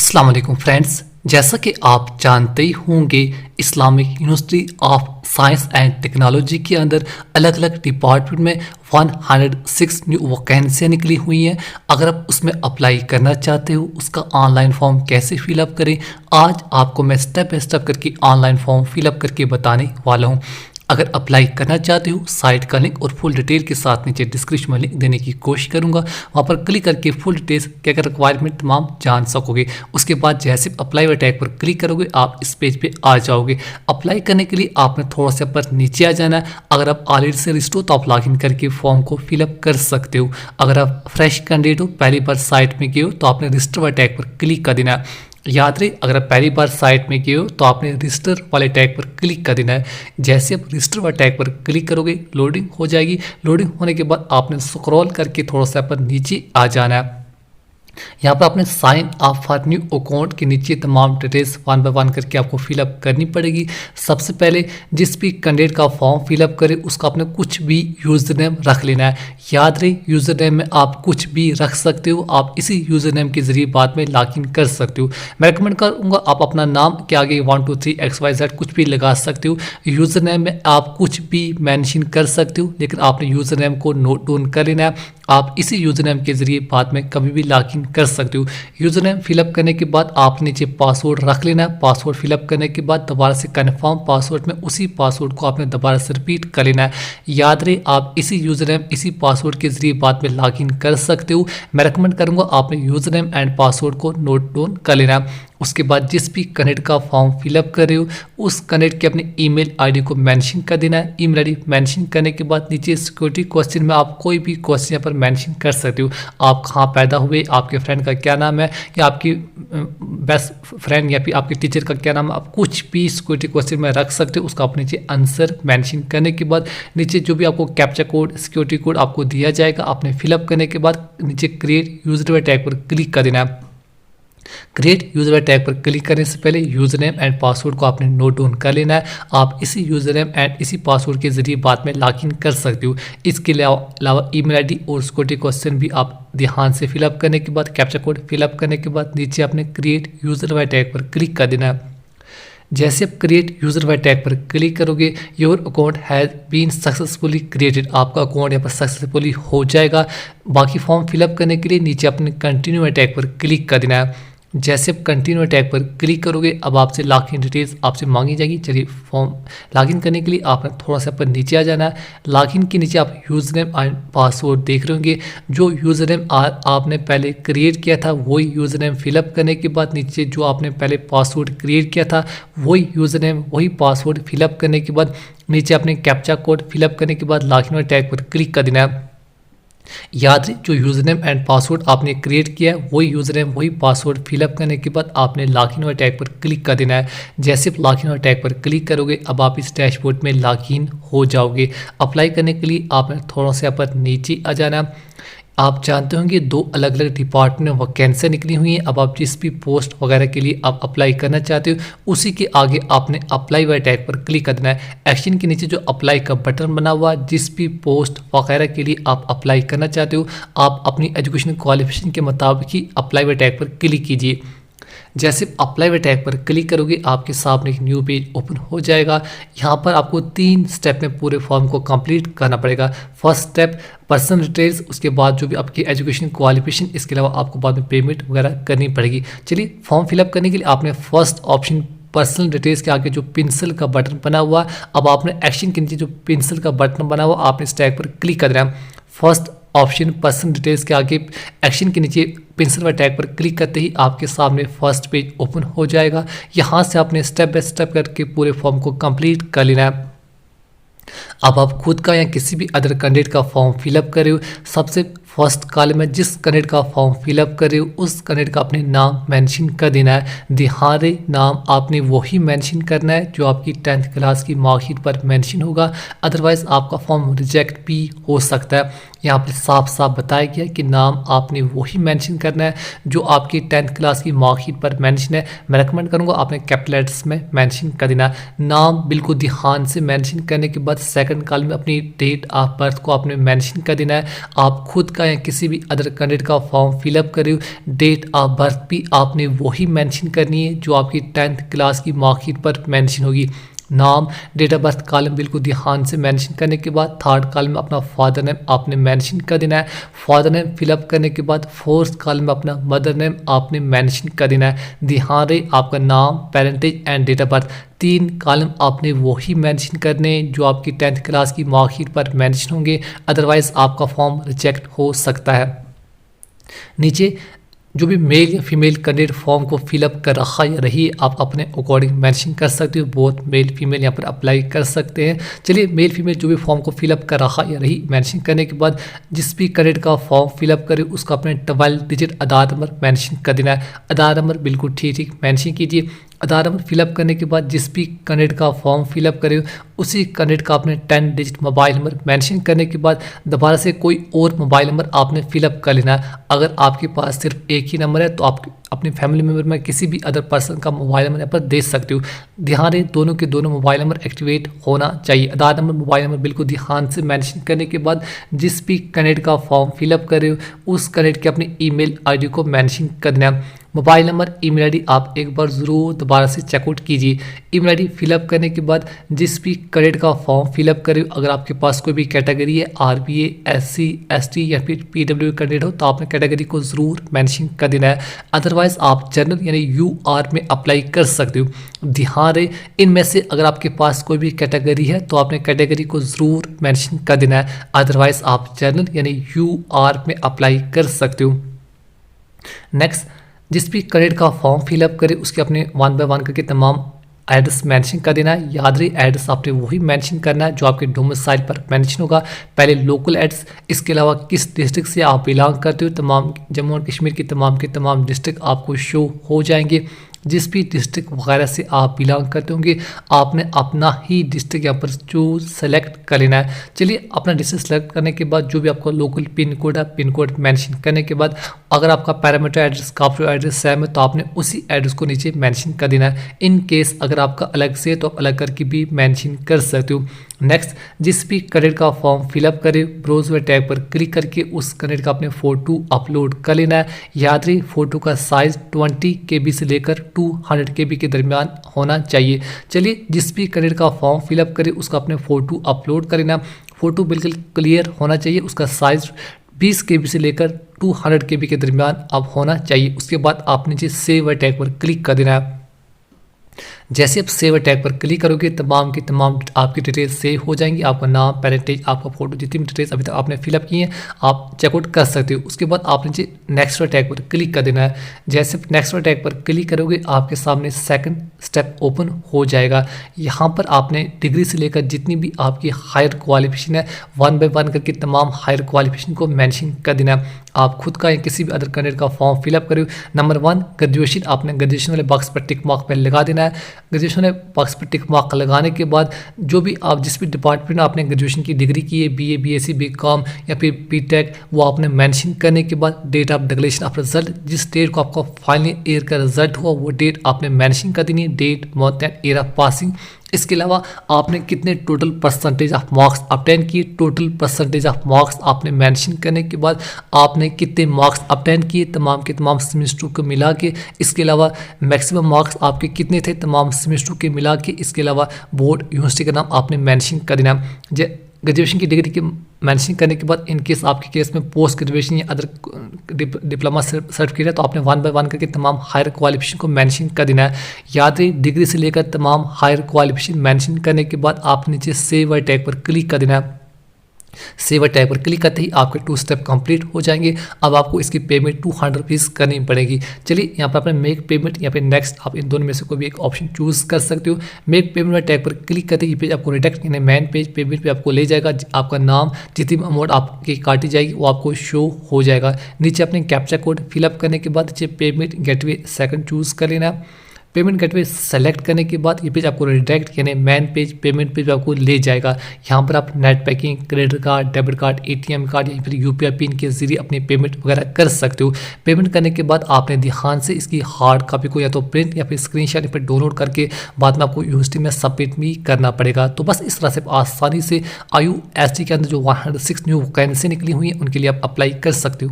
अस्सलाम वालेकुम फ्रेंड्स, जैसा कि आप जानते ही होंगे Islamic university of science and technology के अंदर अलग अलग डिपार्टमेंट में 106 न्यू वैकेंसियाँ निकली हुई हैं। अगर आप उसमें अप्लाई करना चाहते हो, उसका ऑनलाइन फॉर्म कैसे फिलअप करें, आज आपको मैं स्टेप बाय स्टेप करके ऑनलाइन फॉर्म फिलअप करके बताने वाला हूँ। अगर अप्लाई करना चाहते हो, साइट का लिंक और फुल डिटेल के साथ नीचे डिस्क्रिप्शन में लिंक देने की कोशिश करूंगा। वहां पर क्लिक करके फुल डिटेल्स क्या क्या रिक्वायरमेंट तमाम जान सकोगे। उसके बाद जैसे अप्लाई वाले टैग पर क्लिक करोगे आप इस पेज पे आ जाओगे। अप्लाई करने के लिए आपने थोड़ा सा पर नीचे आ जाना है। अगर आप ऑलरेडी से रजिस्टर हो तो आप लॉगिन करके फॉर्म को फिलअप कर सकते हो। अगर आप फ्रेश कैंडिडेट हो, पहली बार साइट में गए हो, तो आपने रजिस्टर वाले टैग पर क्लिक कर देना है। याद रहे, अगर आप पहली बार साइट में गए हो तो आपने रजिस्टर वाले टैग पर क्लिक कर देना है। जैसे आप रजिस्टर वाले टैग पर क्लिक करोगे लोडिंग हो जाएगी। लोडिंग होने के बाद आपने स्क्रॉल करके थोड़ा सा पर नीचे आ जाना है। यहाँ पर आपने sign up for new account के नीचे तमाम डिटेल्स वन बाय वन करके आपको फिलअप करनी पड़ेगी। सबसे पहले जिस भी कैंडिडेट का फॉर्म फिलअप करे उसका आपने कुछ भी यूज़र नेम रख लेना है। याद रहे, यूज़र नेम में आप कुछ भी रख सकते हो। आप इसी यूज़र नेम के जरिए बाद में लॉगिन कर सकते हो। मैं रिकमेंड करूँगा आप अपना नाम के आगे 1 2 3 XYZ कुछ भी लगा सकते हो। यूज़र नेम में आप कुछ भी मैंशन कर सकते हो, लेकिन आपने यूज़र नेम को नोट डाउन कर लेना है। आप इसी यूज़र नेम के जरिए बाद में कभी भी लॉगिन कर सकते हो। यूज़र नेम फिलअप करने के बाद आप नीचे पासवर्ड रख लेना है। पासवर्ड फिलअप करने के बाद दोबारा से कन्फर्म पासवर्ड में उसी पासवर्ड को आपने दोबारा से रिपीट कर लेना है। याद रहे, आप इसी यूज़र नेम इसी पासवर्ड के जरिए बाद में लॉगिन कर सकते हो। मैं रिकमेंड करूँगा आपने यूज़र नेम एंड पासवर्ड को नोट डाउन कर लेना है। उसके बाद जिस भी कैंडिडेट का फॉर्म फिलअप कर रहे हो उस कैंडिडेट के अपने ईमेल आईडी को मेंशन कर देना है। ईमेल आईडी मेंशन करने के बाद नीचे सिक्योरिटी क्वेश्चन में आप कोई भी क्वेश्चन यहाँ पर मेंशन कर सकते हो। आप कहाँ पैदा हुए, आपके फ्रेंड का क्या नाम है, या आपकी बेस्ट फ्रेंड या फिर आपके टीचर का क्या नाम है, आप कुछ भी सिक्योरिटी क्वेश्चन में रख सकते हो। उसका आप नीचे आंसर मेंशन करने के बाद नीचे जो भी आपको कैप्चा कोड सिक्योरिटी कोड आपको दिया जाएगा, आपने फिलअप करने के बाद नीचे क्रिएट यूजर टैग पर क्लिक कर देना है। क्रिएट यूजर टैग पर क्लिक करने से पहले यूजर नेम एंड पासवर्ड को आपने नोट डाउन कर लेना है। आप इसी यूजर नेम एंड इसी पासवर्ड के जरिए बाद में लॉगिन कर सकते हो। इसके अलावा ईमेल आईडी और सिक्योरिटी क्वेश्चन भी आप ध्यान से फिलअप करने के बाद कैप्चा कोड फिलअप करने के बाद नीचे आपने क्रिएट यूजर टैग पर क्लिक कर देना है। जैसे आप क्रिएट यूजर वाई टैग पर क्लिक करोगे your account has been successfully created, आपका अकाउंट यहाँ पर सक्सेसफुली हो जाएगा। बाकी फॉर्म फिलअप करने के लिए नीचे अपने कंटिन्यू वाई टैग पर क्लिक कर देना है। जैसे आप कंटिन्यू टैग पर क्लिक करोगे अब आपसे लॉगिन डिटेल्स आपसे मांगी जाएगी। चलिए, फॉर्म लॉगिन करने के लिए आपने थोड़ा सा पर नीचे आ जाना है। लॉगिन के नीचे आप यूज़र नेम एंड पासवर्ड देख रहे होंगे। जो यूज़र नेम आपने पहले क्रिएट किया था वही यूज़र नेम फिलअप करने के बाद नीचे जो आपने पहले पासवर्ड क्रिएट किया था वही यूज़र नेम वही पासवर्ड फिलअप करने के बाद नीचे अपने कैप्चा कोड फिलअप करने के बाद लॉगिन वाले टैग पर क्लिक कर देना है। याद रहे, जो यूज़र नेम एंड पासवर्ड आपने क्रिएट किया है वही यूज़र नेम वही पासवर्ड फिलअप करने के बाद आपने लॉगिन वाले टैग पर क्लिक कर देना है। जैसे आप लॉगिन वाले टैग पर क्लिक करोगे अब आप इस डैशबोर्ड में लॉगिन हो जाओगे। अप्लाई करने के लिए आपने थोड़ा सा पर नीचे आ जाना। आप जानते होंगे दो अलग अलग डिपार्टमेंट में वैकेंसियाँ निकली हुई हैं। अब आप जिस भी पोस्ट वगैरह के लिए आप अप्लाई करना चाहते हो उसी के आगे आपने अप्लाई वाले टैग पर क्लिक कर देना है। एक्शन के नीचे जो अप्लाई का बटन बना हुआ जिस भी पोस्ट वगैरह के लिए आप अप्लाई करना चाहते हो आप अपनी एजुकेशन क्वालिफिकेशन के मुताबिक ही अप्लाई वाले टैग पर क्लिक कीजिए। जैसे अप्लाई वाले टैग पर क्लिक करोगे आपके सामने एक न्यू पेज ओपन हो जाएगा। यहाँ पर आपको 3 स्टेप में पूरे फॉर्म को कंप्लीट करना पड़ेगा। फर्स्ट स्टेप पर्सनल डिटेल्स, उसके बाद जो भी आपकी एजुकेशन क्वालिफिकेशन, इसके अलावा आपको बाद में पेमेंट वगैरह करनी पड़ेगी। चलिए, फॉर्म फिलअप करने के लिए आपने फर्स्ट ऑप्शन पर्सनल डिटेल्स के आगे जो पेंसिल का बटन बना हुआ अब आपने एक्शन के नीचे जो पेंसिल का बटन बना हुआ आपने इस टैग पर क्लिक कर देना। फर्स्ट ऑप्शन पर्सनल डिटेल्स के आगे एक्शन के नीचे पेंसिल वाले टैग पर क्लिक करते ही आपके सामने फर्स्ट पेज ओपन हो जाएगा। यहाँ से आपने स्टेप बाय स्टेप करके पूरे फॉर्म को कंप्लीट कर लेना है। अब आप खुद का या किसी भी अदर कैंडिडेट का फॉर्म फिलअप कर रहे हो, सबसे फर्स्ट कॉलम में जिस कैंडिडेट का फॉर्म फिलअप कर रहे हो उस कैंडिडेट का अपने नाम मेंशन कर देना है। ध्यान रहे, नाम आपने वही मेंशन करना है जो आपकी 10th क्लास की मार्कशीट पर मेंशन होगा, अदरवाइज आपका फॉर्म रिजेक्ट भी हो सकता है। यहाँ पर साफ साफ बताया गया कि नाम आपने वही मेंशन करना है जो आपकी 10th क्लास की मार्कशीट पर मेंशन है। मैं रेकमेंड करूँगा आपने कैपिटल लेटर्स में मेंशन कर देना। नाम बिल्कुल ध्यान से मेंशन करने के बाद सेकंड कॉलम में अपनी डेट ऑफ बर्थ को आपने मेंशन कर देना है। आप खुद का या किसी भी अदर कैंडिडेट का फॉर्म फिलअप करें, डेट ऑफ बर्थ भी आपने वही मेंशन करनी है जो आपकी 10th क्लास की मार्कशीट पर मेंशन होगी। नाम, डेट ऑफ बर्थ कॉलम बिल्कुल ध्यान से मेंशन करने के बाद थर्ड कॉलम में अपना फादर नेम आपने मेंशन कर देना है। फादर नेम फिलअप करने के बाद फोर्थ कॉलम में अपना मदर नेम आपने मेंशन कर देना है। ध्यान रहे आपका नाम, parentage and date of birth 3 column आपने वही मेंशन करने जो आपकी 10th क्लास की मार्कशीट पर मेंशन होंगे, अदरवाइज आपका फॉर्म रिजेक्ट हो सकता है। नीचे जो भी मेल या फीमेल कैंडिडेट फॉर्म को फिलअप कर रहा या रही आप अपने अकॉर्डिंग मेंशन कर सकते हो। बोथ मेल फीमेल यहाँ पर अप्लाई कर सकते हैं। चलिए मेल फीमेल जो भी फॉर्म को फिलअप कर रहा या रही मेंशन करने के बाद जिस भी कैंडिडेट का फॉर्म फिलअप करे उसका अपने 12 डिजिट आधार नंबर मेंशन कर देना है। आधार नंबर बिल्कुल ठीक मेंशन कीजिए। आधार नंबर फिलअप करने के बाद जिस भी कैंडिडेट का फॉर्म फिलअप करे उसी कैंडिडेट का आपने 10 डिजिट मोबाइल नंबर मेंशन करने के बाद दोबारा से कोई और मोबाइल नंबर आपने फिलअप कर लेना है। अगर आपके पास सिर्फ एक ही नंबर है तो आप अपने फैमिली मेम्बर में किसी भी अदर पर्सन का मोबाइल नंबर यहाँ पर दे सकते हो। ध्यान रहे दोनों के दोनों मोबाइल नंबर एक्टिवेट होना चाहिए। आधार नंबर, मोबाइल नंबर बिल्कुल ध्यान से मेंशन करने के बाद जिस भी कैंडिडेट का फॉर्म फिलअप करे उस कैंडिडेट के अपनी ईमेल आईडी को मेंशन कर देना। मोबाइल नंबर, ईमेल आईडी आप एक बार ज़रूर दोबारा से चेकआउट कीजिए। ईमेल आईडी फिलअप करने के बाद जिस भी कैंडिडेट का फॉर्म फिलअप करे, अगर आपके पास कोई भी कैटेगरी है आरबीए, एससी, एसटी या फिर पीडब्ल्यू कैंडिडेट हो तो आपने कैटेगरी को ज़रूर मेंशन कर देना है। अदरवाइज आप जनरल यानी यूआर में अप्लाई कर सकते हो। ध्यान रहे इनमें से अगर आपके पास कोई भी कैटेगरी है तो आपने कैटेगरी को ज़रूर मेंशन कर देना है। अदरवाइज आप जनरल यानी यूआर में अप्लाई कर सकते हो। नेक्स्ट, जिस भी कैंडिडेट का फॉर्म फिलअप करे उसके अपने 1 बाय 1 करके तमाम एड्रेस मेंशन कर देना है। याद रही एड्रेस आपने वही मेंशन करना है जो आपके डोमिसाइल पर मेंशन होगा। पहले लोकल एड्रेस, इसके अलावा किस डिस्ट्रिक्ट से आप बिलोंग करते हो, तमाम जम्मू और कश्मीर की तमाम के तमाम डिस्ट्रिक्ट आपको शो हो जाएंगे। जिस भी डिस्ट्रिक्ट वगैरह से आप बिलोंग करते होंगे आपने अपना ही डिस्ट्रिक्ट यहाँ पर चूज सेलेक्ट कर लेना है। चलिए अपना डिस्ट्रिक्ट सेलेक्ट करने के बाद जो भी आपका लोकल पिन कोड है, पिन कोड मेंशन करने के बाद अगर आपका पैरामीटर एड्रेस का एड्रेस सेम है तो आपने उसी एड्रेस को नीचे मेंशन कर देना है। इन केस अगर आपका अलग से तो आप अलग करके भी मेंशन कर सकते हो। नेक्स्ट, जिस भी कैंडिडेट का फॉर्म फिलअप करे ब्राउज़र टैब पर क्लिक करके उस कैंडिडेट का अपने फ़ोटो अपलोड कर लेना है। याद रही फ़ोटो का साइज़ 20 KB से लेकर 200 KB के दरमियान होना चाहिए। चलिए जिस भी कैंडिडेट का फॉर्म फिलअप करे उसका अपने फ़ोटो अपलोड कर लेना। फ़ोटो बिल्कुल क्लियर होना चाहिए, उसका साइज़ 20 KB से लेकर 200 KB के दरमियान अब होना चाहिए। उसके बाद आप नीचे सेव टैग पर क्लिक कर देना है। जैसे आप सेव टैग पर क्लिक करोगे तमाम की तमाम आपकी डिटेल्स सेव हो जाएंगी। आपका नाम, पेरेंटेज, आपका फोटो, जितनी भी डिटेल्स अभी तक आपने फिलअप की हैं आप चेकआउट कर सकते हो। उसके बाद आप नीचे नेक्स्ट टैग पर क्लिक कर देना है। जैसे नेक्स्ट टैग पर क्लिक करोगे आपके सामने सेकंड स्टेप ओपन हो जाएगा। यहाँ पर आपने डिग्री से लेकर जितनी भी आपकी हायर क्वालिफिकेशन है 1 बाय 1 करके तमाम हायर क्वालिफिकेशन को मेंशन कर देना है। आप खुद का या किसी भी अदर कैंडिडेट का फॉर्म फिलअप करो। नंबर 1 ग्रेजुएशन, आपने ग्रेजुएशन वाले बॉक्स पर टिक मार्क पर लगा देना है। ग्रेजुएशन वाले बॉक्स पर टिक मार्क लगाने के बाद जो भी आप जिस भी डिपार्टमेंट में आपने ग्रेजुएशन की डिग्री की है, BA, BSc, BCom या फिर BTech, वो आपने मेंशन करने के बाद date of declaration of result, जिस डेट को आपका फाइनल ईयर का रिजल्ट हुआ वो डेट आपने मेंशन कर देनी है, date, month and year of passing. इसके अलावा आपने कितने total percentage of marks obtain किए, टोटल परसेंटेज ऑफ मार्क्स आपने मेंशन करने के बाद आपने कितने मार्क्स ऑब्टेन किए तमाम के तमाम सेमेस्टर को मिला के। इसके अलावा मैक्सिमम मार्क्स आपके कितने थे तमाम सेमेस्टर के मिला के। इसके अलावा बोर्ड यूनिवर्सिटी का नाम आपने मेंशन कर देना। ग्रेजुएशन की डिग्री के मेंशन करने के बाद इन केस आपके केस में पोस्ट ग्रेजुएशन या अदर डिप्लोमा सर्टिफिकेट है तो आपने 1 बाय 1 करके तमाम हायर क्वालिफिकेशन को मेंशन कर देना है। याद रहे डिग्री से लेकर तमाम हायर क्वालिफिकेशन मेंशन करने के बाद आप नीचे सेव टैग पर क्लिक कर देना है। सेव टैग पर क्लिक करते ही आपके 2 स्टेप कंप्लीट हो जाएंगे। अब आपको इसकी पेमेंट 200 रुपीज़ करनी पड़ेगी। चलिए यहाँ पर अपने मेक पेमेंट या फिर नेक्स्ट, आप इन दोनों में से कोई भी एक ऑप्शन चूज़ कर सकते हो। मेक पेमेंट टैग पर क्लिक करते ही पेज आपको रिडक्ट यानी मेन पेज पेमेंट पे आपको ले जाएगा। आपका नाम, जितनी अमाउंट आपकी काटी जाएगी वो आपको शो हो जाएगा। नीचे अपने कैप्चा कोड फिलअप करने के बाद नीचे पेमेंट गेटवे सेकंड चूज़ कर लेना। पेमेंट गेटवे सेलेक्ट करने के बाद ये पेज आपको रिडायरेक्ट यानी मेन पेज पेमेंट पेज आपको ले जाएगा। यहाँ पर आप net banking, credit card, debit card, ATM card या फिर यूपीआई पिन के जरिए अपनी पेमेंट वगैरह कर सकते हो। पेमेंट करने के बाद आपने ध्यान से इसकी हार्ड कॉपी को या तो प्रिंट या फिर स्क्रीनशॉट या फिर डाउनलोड करके बाद में आपको यूनिवर्सिटी में सबमिट भी करना पड़ेगा। तो बस इस तरह से आसानी से IUSD के अंदर जो 106 न्यू वैकेंसी निकली हुई है उनके लिए आप अप्लाई कर सकते हो।